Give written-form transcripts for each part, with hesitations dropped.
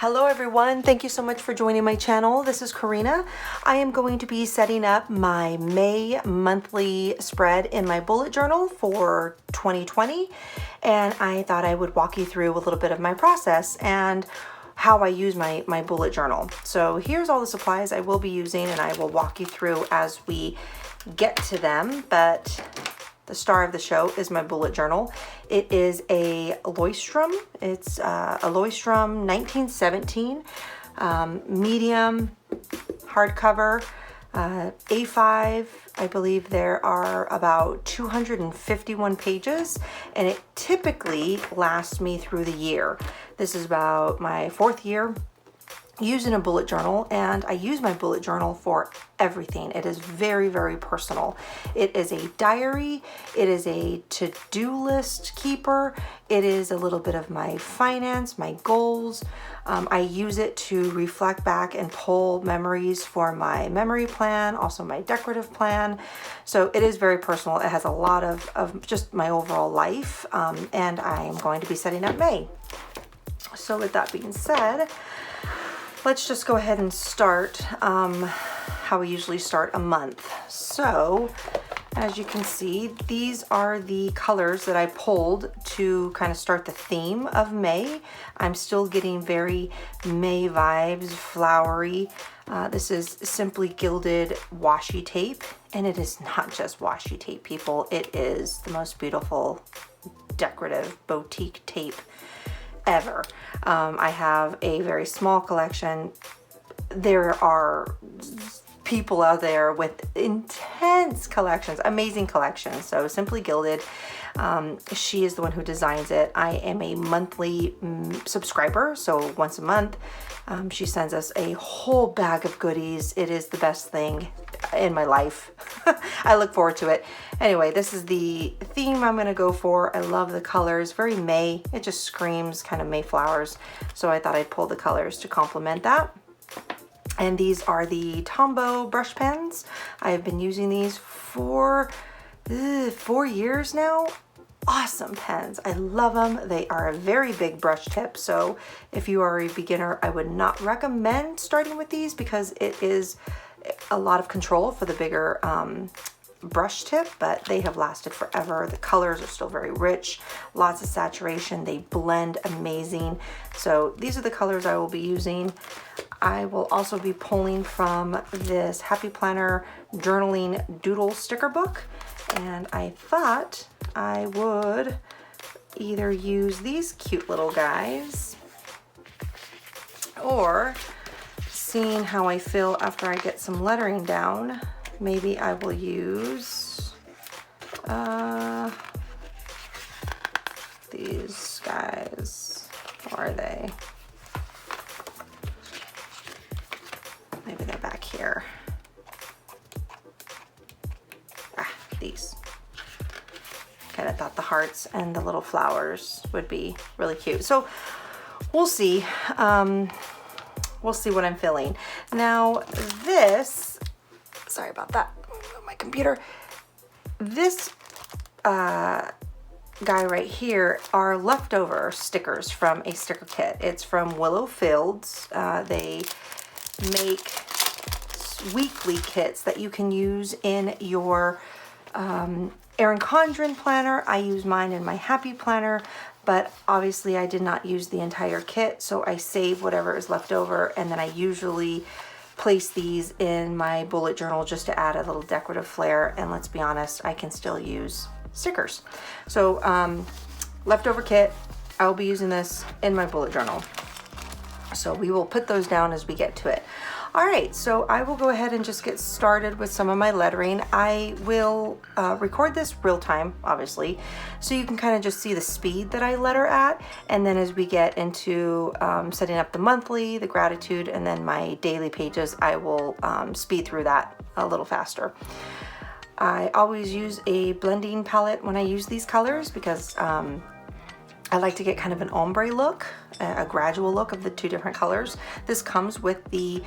Hello everyone, thank you so much for joining my channel. This is Karina. I am going to be setting up my May monthly spread in my bullet journal for 2020, and I thought I would walk you through a little bit of my process and how I use my bullet journal. So here's all the supplies I will be using, and I will walk you through as we get to them, but the star of the show is my bullet journal. It is a Leuchtturm. It's a Leuchtturm 1917 medium hardcover, A5. I believe there are about 251 pages, and it typically lasts me through the year. This is about my 4th year using a bullet journal, and I use my bullet journal for everything. It is very, very personal. It is a diary. It is a to-do list keeper. It is a little bit of my finance, my goals. I use it to reflect back and pull memories for my memory plan, also my decorative plan. So it is very personal. It has a lot of just my overall life, and I am going to be setting up May. So with that being said, let's just go ahead and start how we usually start a month. So as you can see, these are the colors that I pulled to kind of start the theme of May. I'm still getting very May vibes, flowery. This is Simply Gilded washi tape, and it is not just washi tape, people. It is the most beautiful decorative boutique tape ever. I have a very small collection. There are people out there with intense collections, amazing collections. So Simply Gilded, she is the one who designs it. I am a monthly subscriber, so once a month she sends us a whole bag of goodies. It is the best thing in my life. I look forward to it. Anyway, this is the theme I'm gonna go for. I love the colors, very May. It just screams kind of Mayflowers. So I thought I'd pull the colors to complement that. And these are the Tombow brush pens. I have been using these for 4 years now. Awesome pens. I love them. They are a very big brush tip. So if you are a beginner, I would not recommend starting with these because it is a lot of control for the bigger brush tip, but they have lasted forever. The colors are still very rich, lots of saturation. They blend amazing. So these are the colors I will be using. I will also be pulling from this Happy Planner Journaling Doodle sticker book, and I thought I would either use these cute little guys, or seeing how I feel after I get some lettering down, maybe I will use these guys. Where are they? Maybe they're back here. These. Kind of thought the hearts and the little flowers would be really cute. So we'll see. We'll see what I'm feeling. Now this, sorry about that, my computer. This guy right here are leftover stickers from a sticker kit. It's from Willow Fields. They make weekly kits that you can use in your Erin Condren planner. I use mine in my Happy Planner, but obviously I did not use the entire kit, so I save whatever is left over, and then I usually place these in my bullet journal just to add a little decorative flair. And let's be honest, I can still use stickers. So leftover kit, I'll be using this in my bullet journal. So we will put those down as we get to it. All right, so I will go ahead and just get started with some of my lettering. I will record this real time, obviously, so you can kind of just see the speed that I letter at. And then as we get into setting up the monthly, the gratitude, and then my daily pages, I will speed through that a little faster. I always use a blending palette when I use these colors because I like to get kind of an ombre look, a gradual look of the 2 different colors. This comes with the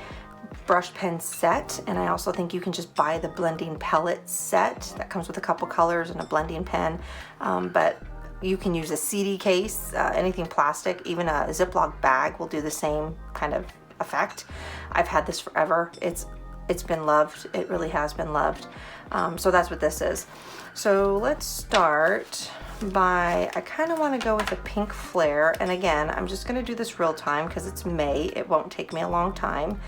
brush pen set, and I also think you can just buy the blending palette set that comes with a couple colors and a blending pen, but You can use a CD case, anything plastic, even a Ziploc bag will do the same kind of effect. I've had this forever. It's been loved. It really has been loved. So that's what this is. So let's start by, I kind of want to go with a pink flare. And again, I'm just going to do this real time because it's May. It won't take me a long time.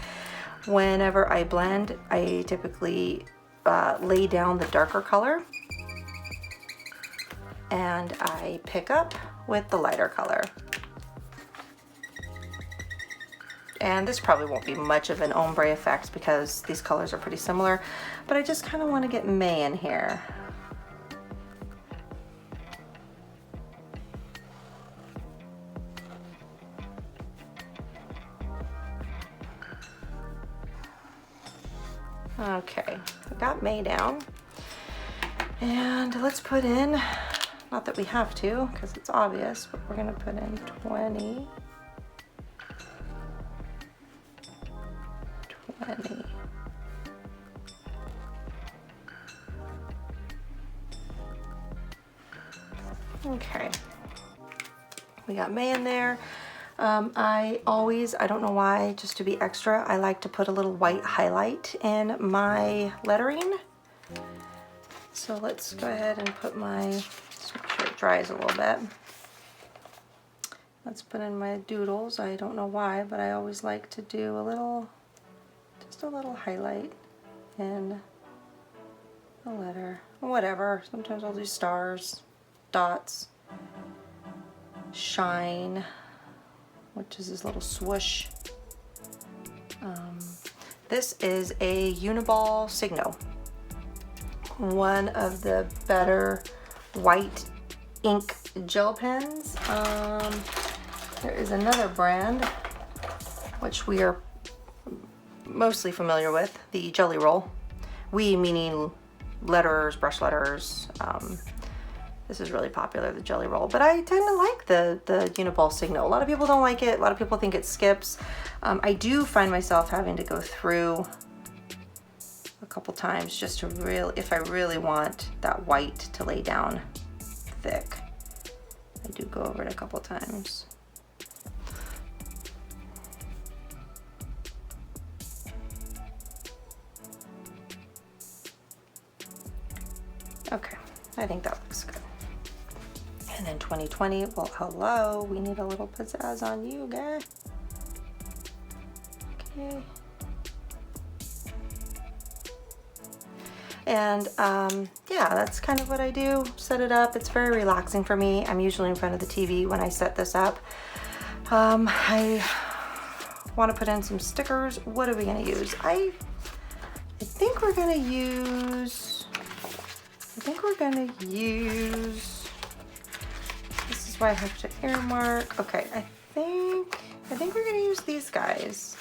Whenever I blend, I typically lay down the darker color and I pick up with the lighter color. And this probably won't be much of an ombre effect because these colors are pretty similar, but I just kind of want to get May in here. Okay, I got May down. And let's put in, not that we have to because it's obvious, but we're going to put in 20. 20. Okay, we got May in there. I don't know why, just to be extra, I like to put a little white highlight in my lettering. So let's go ahead and put just make sure it dries a little bit. Let's put in my doodles. I don't know why, but I always like to do just a little highlight in the letter. Whatever, sometimes I'll do stars, dots, shine, which is this little swoosh. This is a Uniball Signo, one of the better white ink gel pens. There is another brand which we are mostly familiar with, the Jelly Roll. We meaning letters, brush letters. This is really popular, the Jelly Roll, but I tend to like the Uniball Signo. A lot of people don't like it. A lot of people think it skips. I do find myself having to go through a couple times just to if I really want that white to lay down thick. I do go over it a couple times. Okay, I think that looks good. And then 2020, well, hello, we need a little pizzazz on you, guy. Okay. And yeah, that's kind of what I do. Set it up. It's very relaxing for me. I'm usually in front of the TV when I set this up. I want to put in some stickers. What are we going to use? I think we're going to use, this is why I have to earmark. Okay, I think we're going to use these guys.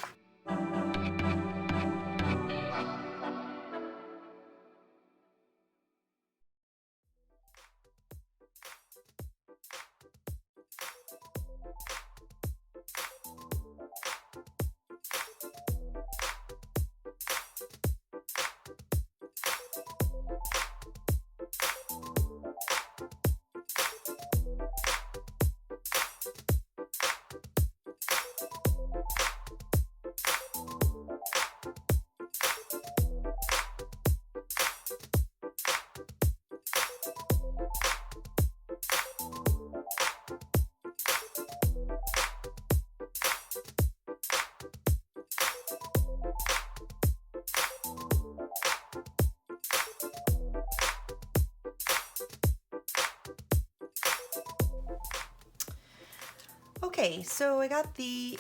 Okay, so I got the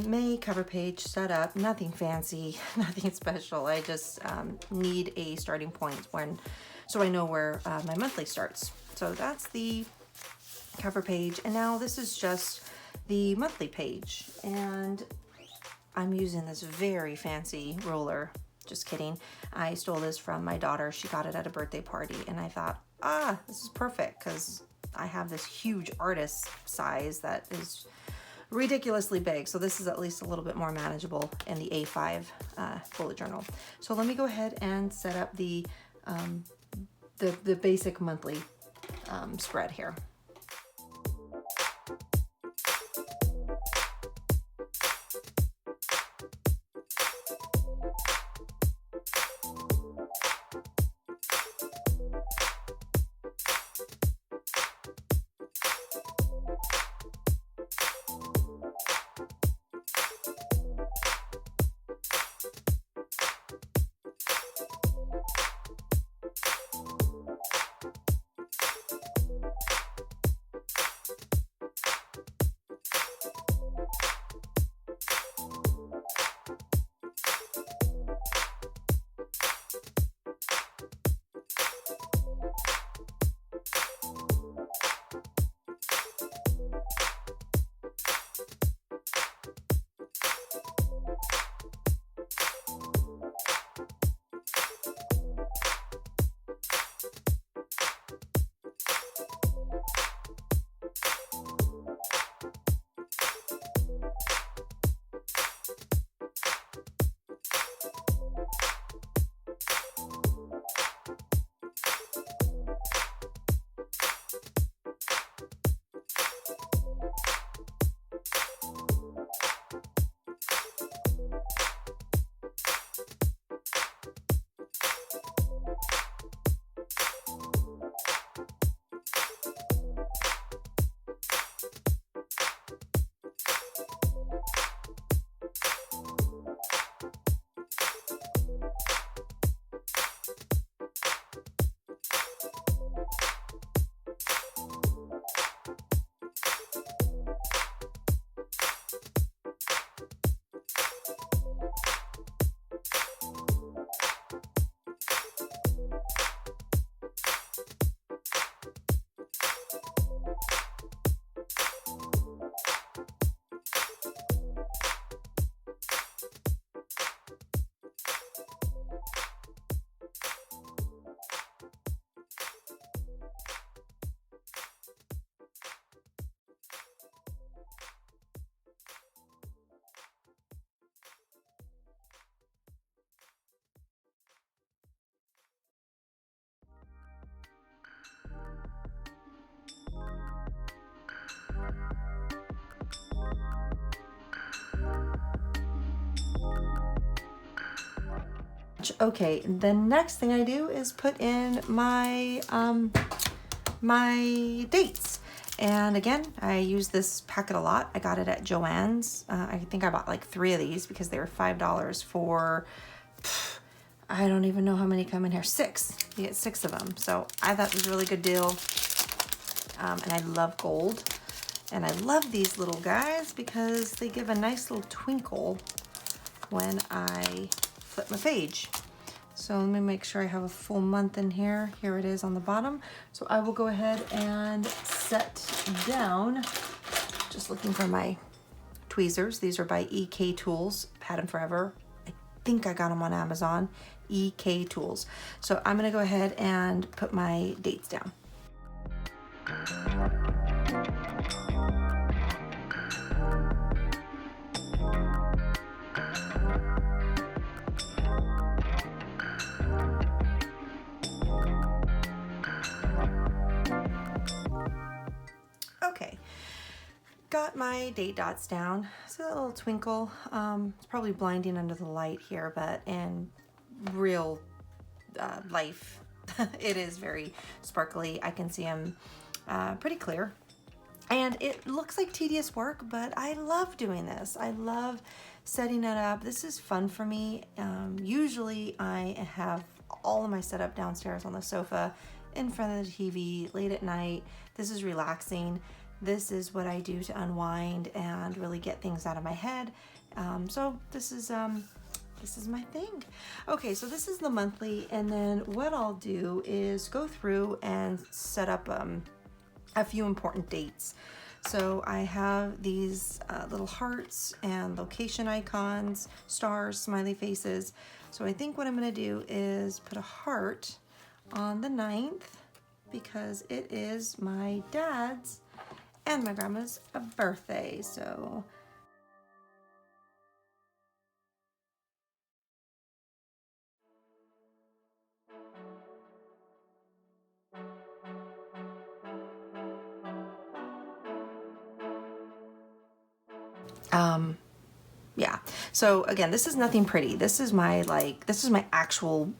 May cover page set up. Nothing fancy, nothing special. I just need a starting point so I know where my monthly starts. So that's the cover page, and now this is just the monthly page, and I'm using this very fancy ruler. Just kidding. I stole this from my daughter. She got it at a birthday party, and I thought, this is perfect because I have this huge artist size that is ridiculously big. So this is at least a little bit more manageable in the A5 bullet journal. So let me go ahead and set up the basic monthly spread here. much. Okay, the next thing I do is put in my my dates. And again, I use this packet a lot. I got it at Joann's. I think I bought like 3 of these because they were $5 for, I don't even know how many come in here. 6. You get 6 of them. So I thought it was a really good deal. And I love gold. And I love these little guys because they give a nice little twinkle when I flip my page. So let me make sure I have a full month in here. Here it is on the bottom. So I will go ahead and set down, just looking for my tweezers. These are by EK Tools, had them forever. I think I got them on Amazon, EK Tools. So I'm gonna go ahead and put my dates down. Okay, got my date dots down. See that little twinkle? It's probably blinding under the light here, but in real life, it is very sparkly. I can see them pretty clear. And it looks like tedious work, but I love doing this. I love setting it up. This is fun for me. Usually I have all of my setup downstairs on the sofa in front of the TV late at night. This is relaxing. This is what I do to unwind and really get things out of my head. So this is my thing. Okay, so this is the monthly, and then what I'll do is go through and set up a few important dates. So I have these little hearts and location icons, stars, smiley faces. So I think what I'm gonna do is put a heart on the 9th because it is my dad's and my grandma's birthday. So yeah, so again, this is nothing pretty. This is my actual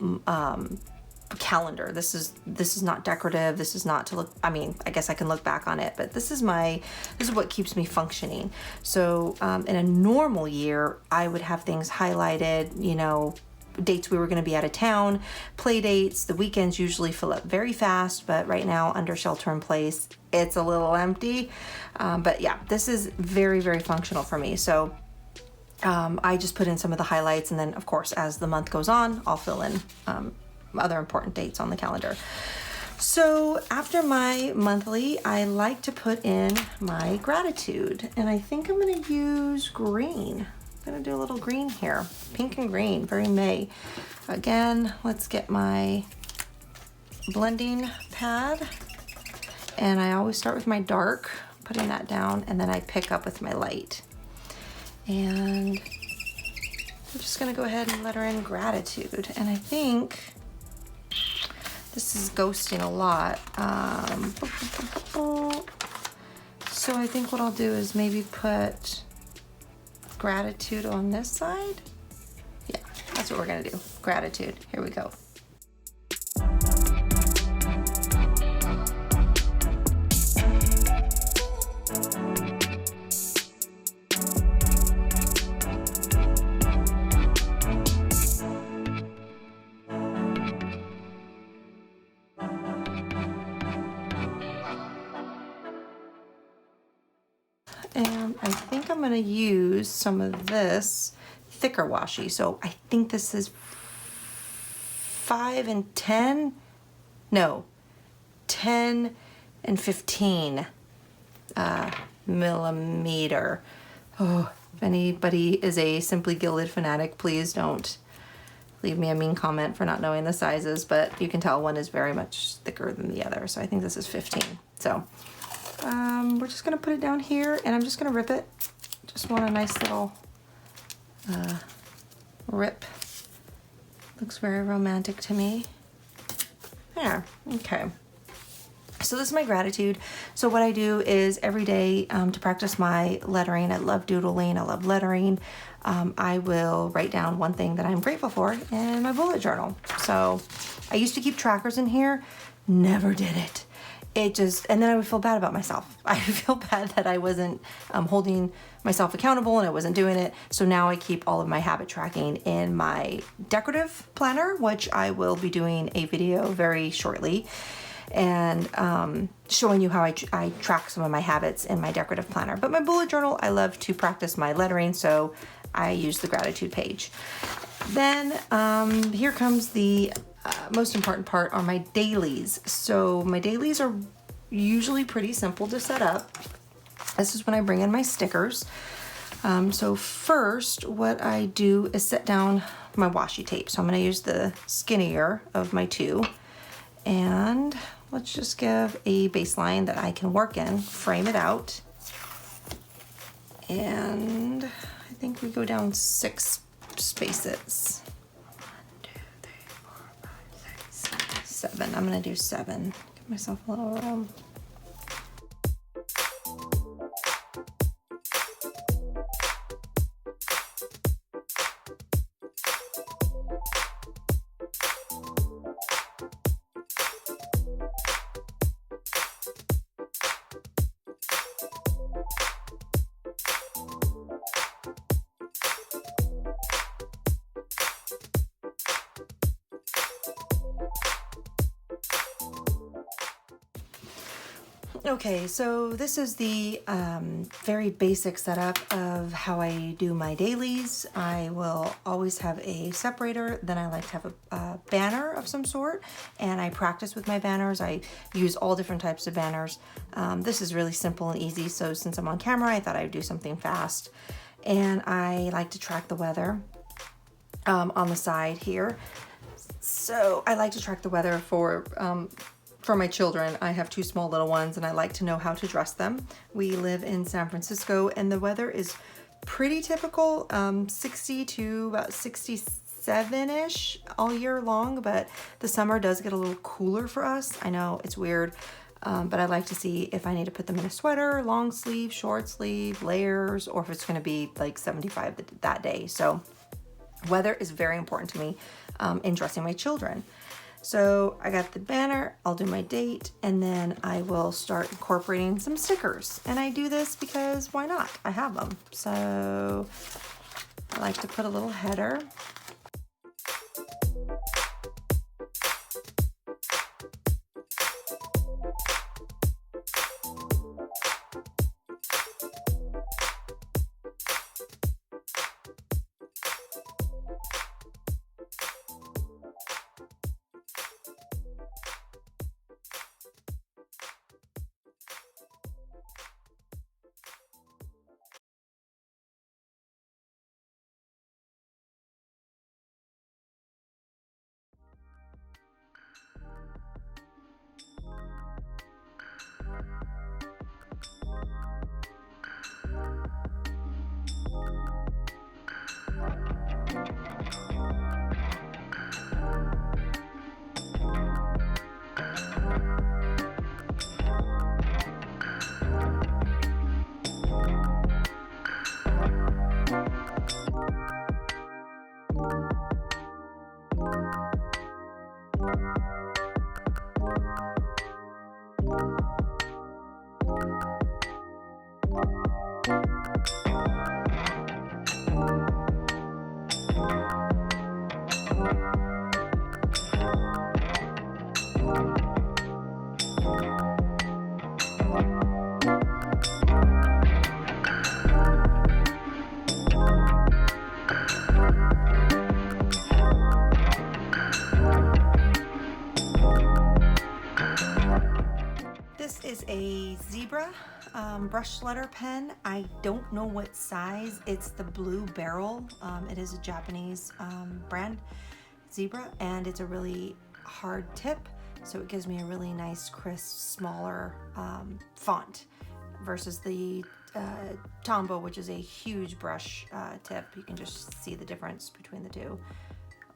calendar. This is not decorative. This is not to look, I mean, I guess I can look back on it, but this is what keeps me functioning. So in a normal year, I would have things highlighted, you know, dates we were going to be out of town, play dates. The weekends usually fill up very fast, but right now under shelter in place, it's a little empty. But yeah, this is very, very functional for me. So I just put in some of the highlights, and then of course, as the month goes on, I'll fill in other important dates on the calendar. So after my monthly, I like to put in my gratitude, and I think I'm going to use green. I'm going to do a little green here, pink and green, very May. Again, let's get my blending pad, and I always start with my dark, putting that down, and then I pick up with my light. And I'm just gonna go ahead and letter in gratitude. And I think this is ghosting a lot. So I think what I'll do is maybe put gratitude on this side. Yeah, that's what we're gonna do. Gratitude, here we go. And I think I'm gonna use some of this thicker washi. So I think this is 5 and 10, no, 10 and 15 millimeter. Oh, if anybody is a Simply Gilded fanatic, please don't leave me a mean comment for not knowing the sizes, but you can tell one is very much thicker than the other. So I think this is 15. So we're just gonna put it down here, and I'm just gonna rip it. Just want a nice little rip. Looks very romantic to me. There, okay. So this is my gratitude. So what I do is every day to practice my lettering, I love doodling, I love lettering. I will write down one thing that I'm grateful for in my bullet journal. So I used to keep trackers in here, never did it. And then I would feel bad about myself. I feel bad that I wasn't holding myself accountable and I wasn't doing it. So now I keep all of my habit tracking in my decorative planner, which I will be doing a video very shortly, and showing you how I track some of my habits in my decorative planner. But my bullet journal, I love to practice my lettering, so I use the gratitude page. Then here comes the most important part, are my dailies. So my dailies are usually pretty simple to set up. This is when I bring in my stickers. So first, what I do is set down my washi tape. So I'm going to use the skinnier of my two, and let's just give a baseline that I can work in, frame it out, and I think we go down 6 spaces. 1, 2, 3, 4, 5, 6, 7. I'm gonna do 7. Give myself a little room. Okay, so this is the very basic setup of how I do my dailies. I will always have a separator, then I like to have a banner of some sort, and I practice with my banners. I use all different types of banners. This is really simple and easy, so since I'm on camera, I thought I would do something fast. And I like to track the weather on the side here. So I like to track the weather for my children. I have 2 small little ones and I like to know how to dress them. We live in San Francisco and the weather is pretty typical, 60 to about 67-ish all year long, but the summer does get a little cooler for us. I know it's weird, but I like to see if I need to put them in a sweater, long sleeve, short sleeve, layers, or if it's going to be like 75 that day. So weather is very important to me in dressing my children. So I got the banner, I'll do my date, and then I will start incorporating some stickers. And I do this because why not? I have them. So I like to put a little header. This is a Zebra brush letter pen. I don't know what size. It's the Blue Barrel. It is a Japanese brand, Zebra, and it's a really hard tip, so it gives me a really nice, crisp, smaller font versus the Tombow, which is a huge brush tip. You can just see the difference between the two.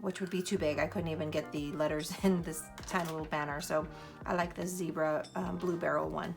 which would be too big. I couldn't even get the letters in this tiny little banner. So I like this zebra blue barrel one.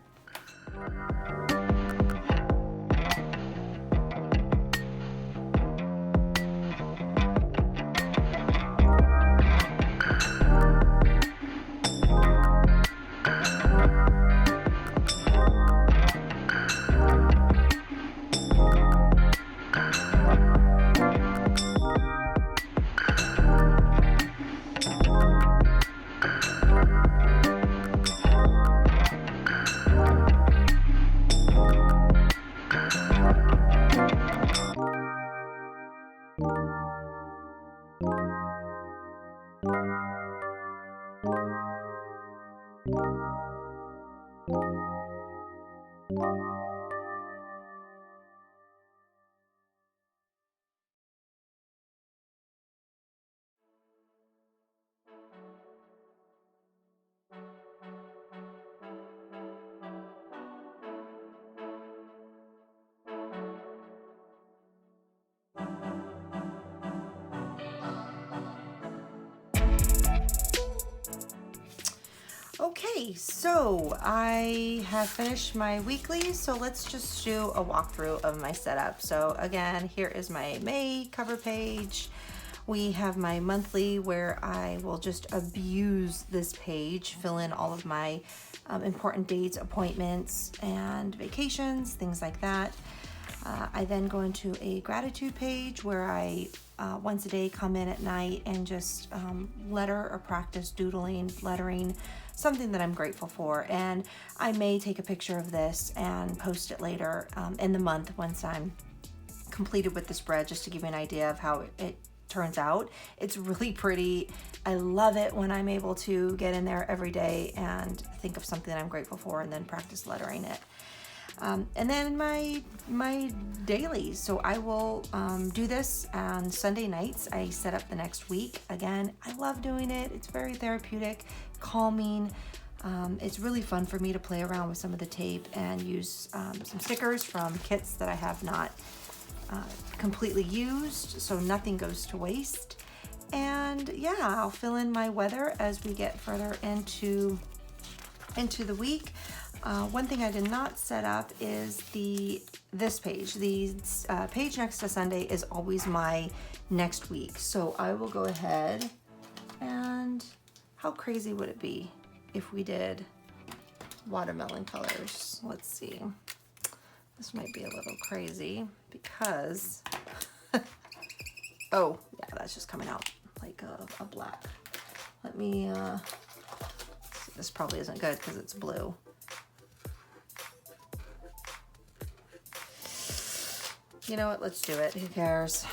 Okay, so I have finished my weekly, so let's just do a walkthrough of my setup. So again, here is my May cover page. We have my monthly where I will just abuse this page, fill in all of my important dates, appointments, and vacations, things like that. I then go into a gratitude page where I once a day come in at night and just letter or practice doodling, lettering, something that I'm grateful for. And I may take a picture of this and post it later in the month once I'm completed with the spread, just to give you an idea of how it turns out. It's really pretty. I love it when I'm able to get in there every day and think of something that I'm grateful for and then practice lettering it. And then my dailies. So I will do this on Sunday nights. I set up the next week. Again, I love doing it. It's very therapeutic, calming. It's really fun for me to play around with some of the tape and use some stickers from kits that I have not completely used, so nothing goes to waste. And yeah, I'll fill in my weather as we get further into the week. One thing I did not set up is this page. The page next to Sunday is always my next week. So I will go ahead and how crazy would it be if we did watermelon colors? Let's see. This might be a little crazy because, oh yeah, that's just coming out like a black. Let me, this probably isn't good because it's blue. You know what, let's do it, who cares?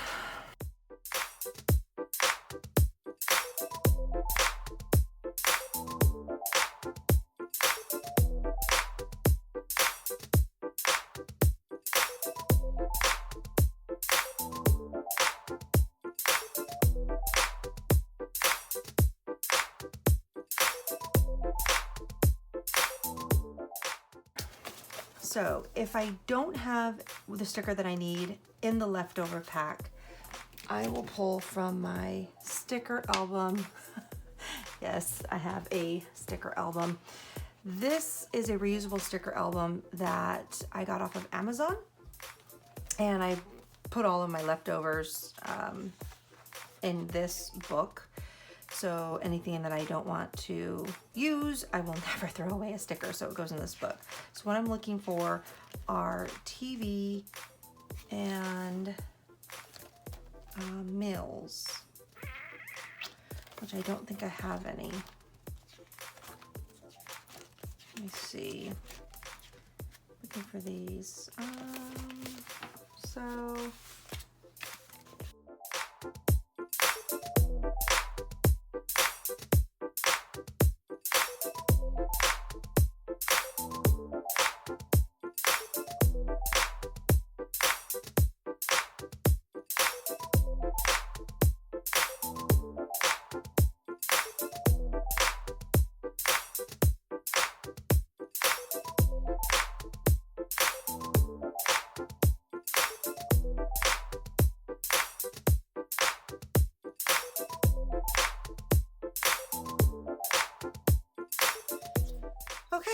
So if I don't have the sticker that I need in the leftover pack, I will pull from my sticker album. Yes, I have a sticker album. This is a reusable sticker album that I got off of Amazon, and I put all of my leftovers in this book. So anything that I don't want to use, I will never throw away a sticker, so it goes in this book. So what I'm looking for are TV and meals, which I don't think I have any. Let me see. Looking for these. So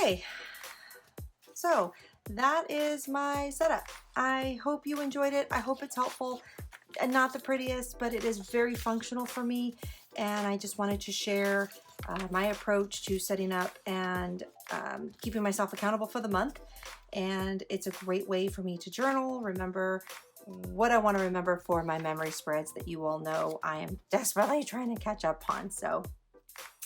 Okay, so that is my setup. I hope you enjoyed it. I hope it's helpful. And not the prettiest, but it is very functional for me. And I just wanted to share my approach to setting up and keeping myself accountable for the month. And it's a great way for me to journal, remember what I want to remember for my memory spreads that you all know I am desperately trying to catch up on. So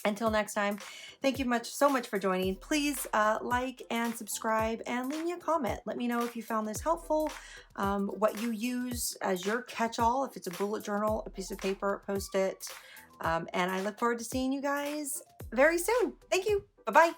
until next time, thank you so much for joining. Please like and subscribe and leave me a comment. Let me know if you found this helpful, what you use as your catch-all, if it's a bullet journal, a piece of paper, a Post-it. And I look forward to seeing you guys very soon. Thank you. Bye-bye.